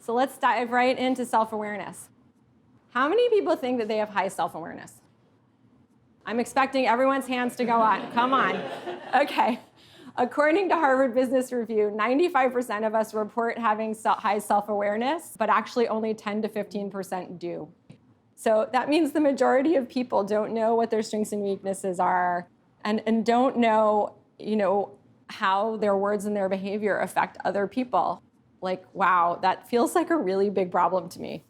So let's dive right into self-awareness. How many people think that they have high self-awareness? I'm expecting everyone's hands to go on. Come on. Okay. According to Harvard Business Review, 95% of us report having high self-awareness, but actually only 10 to 15% do. So that means the majority of people don't know what their strengths and weaknesses are and don't know, how their words and their behavior affect other people. Like, wow, that feels like a really big problem to me.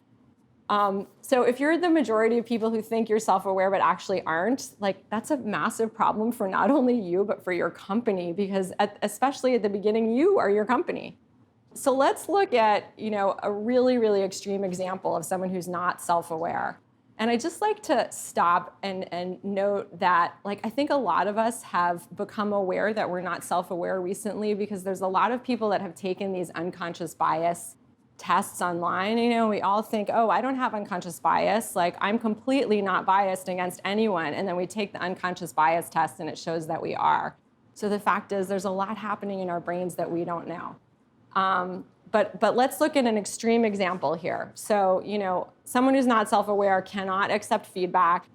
So if you're the majority of people who think you're self-aware but actually aren't, that's a massive problem for not only you, but for your company, because especially at the beginning, you are your company. So let's look at, a really, really extreme example of someone who's not self-aware. And I just like to stop and note that, I think a lot of us have become aware that we're not self-aware recently because there's a lot of people that have taken these unconscious bias tests online. We all think, oh, I don't have unconscious bias. I'm completely not biased against anyone. And then we take the unconscious bias test and it shows that we are. So the fact is there's a lot happening in our brains that we don't know. But let's look at an extreme example here. So, someone who's not self-aware cannot accept feedback,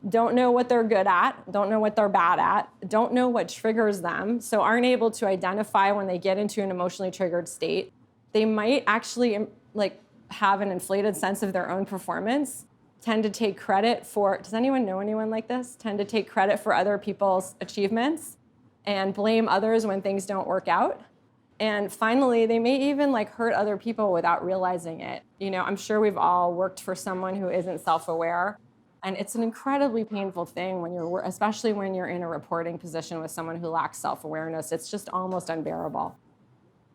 don't know what they're good at, don't know what they're bad at, don't know what triggers them, so aren't able to identify when they get into an emotionally triggered state. They might actually have an inflated sense of their own performance, tend to take credit for, does anyone know anyone like this? Tend to take credit for other people's achievements and blame others when things don't work out. And finally, they may even hurt other people without realizing it. I'm sure we've all worked for someone who isn't self-aware. And it's an incredibly painful thing especially when you're in a reporting position with someone who lacks self-awareness. It's just almost unbearable.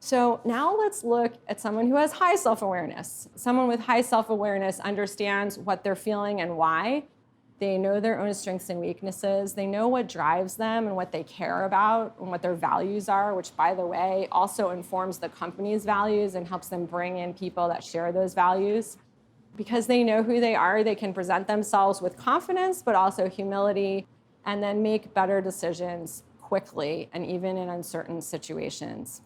So now let's look at someone who has high self-awareness. Someone with high self-awareness understands what they're feeling and why. They know their own strengths and weaknesses. They know what drives them and what they care about and what their values are, which, by the way, also informs the company's values and helps them bring in people that share those values. Because they know who they are, they can present themselves with confidence, but also humility, and then make better decisions quickly and even in uncertain situations.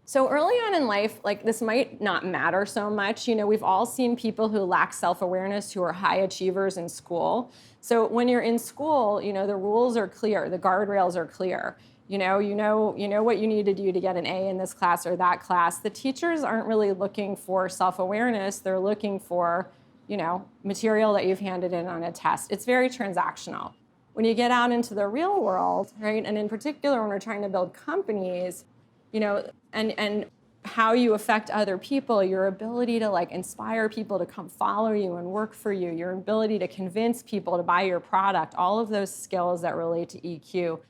So early on in life, this might not matter so much. We've all seen people who lack self-awareness who are high achievers in school. So when you're in school, the rules are clear, the guardrails are clear. You know what you need to do to get an A in this class or that class. The teachers aren't really looking for self-awareness. They're looking for, material that you've handed in on a test. It's very transactional. When you get out into the real world, right, and in particular when we're trying to build companies, and how you affect other people, your ability to inspire people to come follow you and work for you, your ability to convince people to buy your product, all of those skills that relate to EQ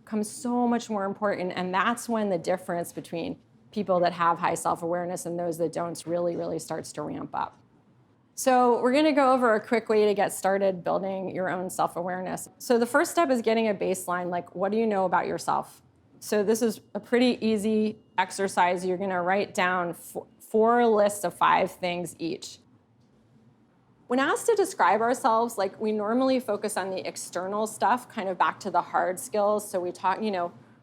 become so much more important. And that's when the difference between people that have high self-awareness and those that don't really, really starts to ramp up. So we're going to go over a quick way to get started building your own self-awareness. So the first step is getting a baseline, what do you know about yourself? So this is a pretty easy exercise. You're going to write down four lists of 5 things each. When asked to describe ourselves, we normally focus on the external stuff, kind of back to the hard skills. So we talk,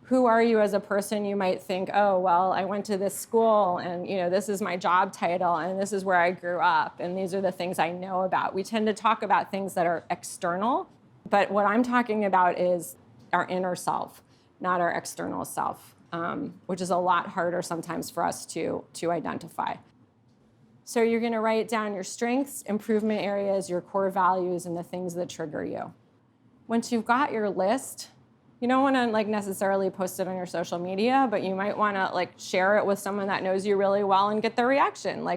who are you as a person? You might think, oh, well, I went to this school and, this is my job title and this is where I grew up and these are the things I know about. We tend to talk about things that are external, but what I'm talking about is our inner self, not our external self, which is a lot harder sometimes for us to identify. So you're going to write down your strengths, improvement areas, your core values, and the things that trigger you. Once you've got your list, you don't want to necessarily post it on your social media, but you might want to share it with someone that knows you really well and get their reaction.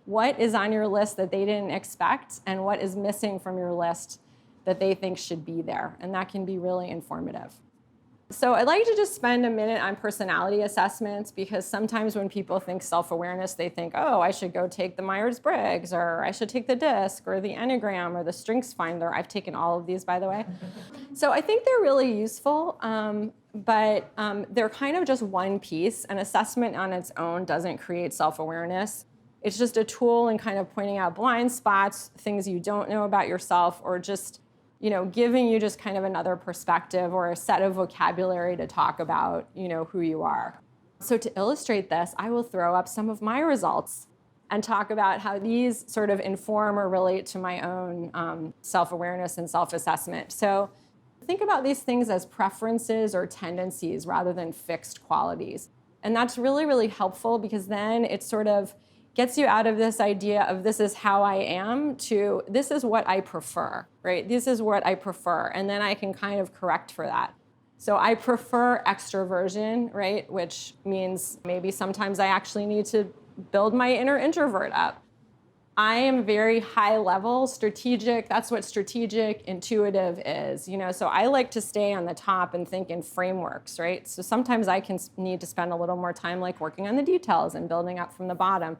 What is on your list that they didn't expect, and what is missing from your list that they think should be there? And that can be really informative. So I'd like to just spend a minute on personality assessments, because sometimes when people think self-awareness, they think, oh, I should go take the Myers-Briggs, or I should take the DISC, or the Enneagram, or the Strengths Finder. I've taken all of these, by the way. So I think they're really useful, but they're kind of just one piece. An assessment on its own doesn't create self-awareness. It's just a tool in kind of pointing out blind spots, things you don't know about yourself, or just giving you just kind of another perspective or a set of vocabulary to talk about, who you are. So to illustrate this, I will throw up some of my results. and talk about how these sort of inform or relate to my own self-awareness and self-assessment. So think about these things as preferences or tendencies rather than fixed qualities. And that's really, really helpful because then it sort of gets you out of this idea of this is how I am to this is what I prefer, right? This is what I prefer. And then I can kind of correct for that. So I prefer extroversion, right? Which means maybe sometimes I actually need to build my inner introvert up. I am very high level, strategic. That's what strategic, intuitive is, so I like to stay on the top and think in frameworks, right? So sometimes I can need to spend a little more time like working on the details and building up from the bottom.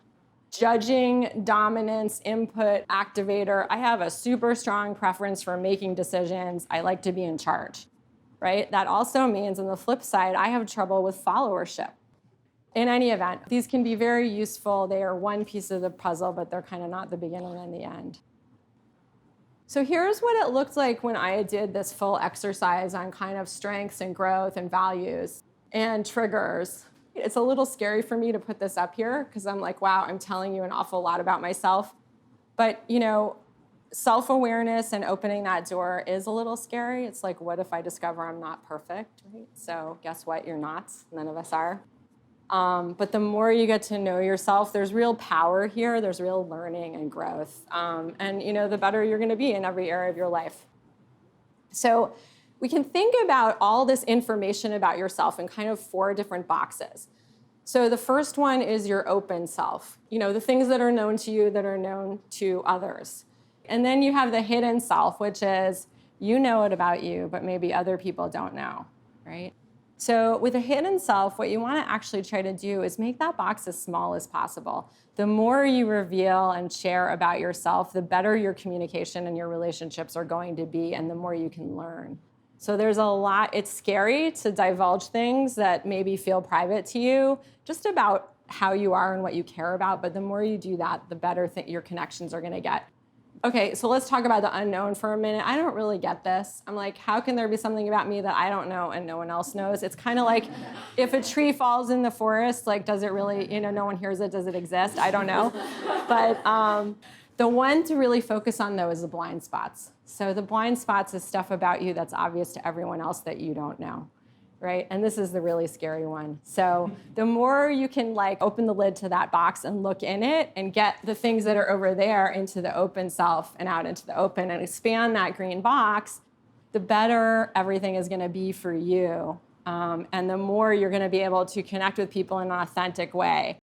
Judging, dominance, input, activator. I have a super strong preference for making decisions. I like to be in charge, right? That also means on the flip side, I have trouble with followership. In any event, these can be very useful. They are one piece of the puzzle, but they're kind of not the beginning and the end. So here's what it looked like when I did this full exercise on kind of strengths and growth and values and triggers. It's a little scary for me to put this up here because I'm like, wow, I'm telling you an awful lot about myself. But, self-awareness and opening that door is a little scary. It's like, what if I discover I'm not perfect, right? So guess what? You're not. None of us are. But the more you get to know yourself, there's real power here. There's real learning and growth. And the better you're going to be in every area of your life. So we can think about all this information about yourself in kind of 4 different boxes. So the first one is your open self, the things that are known to you that are known to others. And then you have the hidden self, which is you know it about you, but maybe other people don't know, right? So with a hidden self, what you want to actually try to do is make that box as small as possible. The more you reveal and share about yourself, the better your communication and your relationships are going to be, and the more you can learn. So there's a lot. It's scary to divulge things that maybe feel private to you, just about how you are and what you care about. But the more you do that, the better your connections are going to get. Okay, so let's talk about the unknown for a minute. I don't really get this. I'm like, how can there be something about me that I don't know and no one else knows? It's kind of like if a tree falls in the forest, like, does it really, no one hears it, does it exist? I don't know. But the one to really focus on, though, is the blind spots. So the blind spots is stuff about you that's obvious to everyone else that you don't know, right? And this is the really scary one. So the more you can open the lid to that box and look in it and get the things that are over there into the open self and out into the open and expand that green box, the better everything is going to be for you. And the more you're going to be able to connect with people in an authentic way.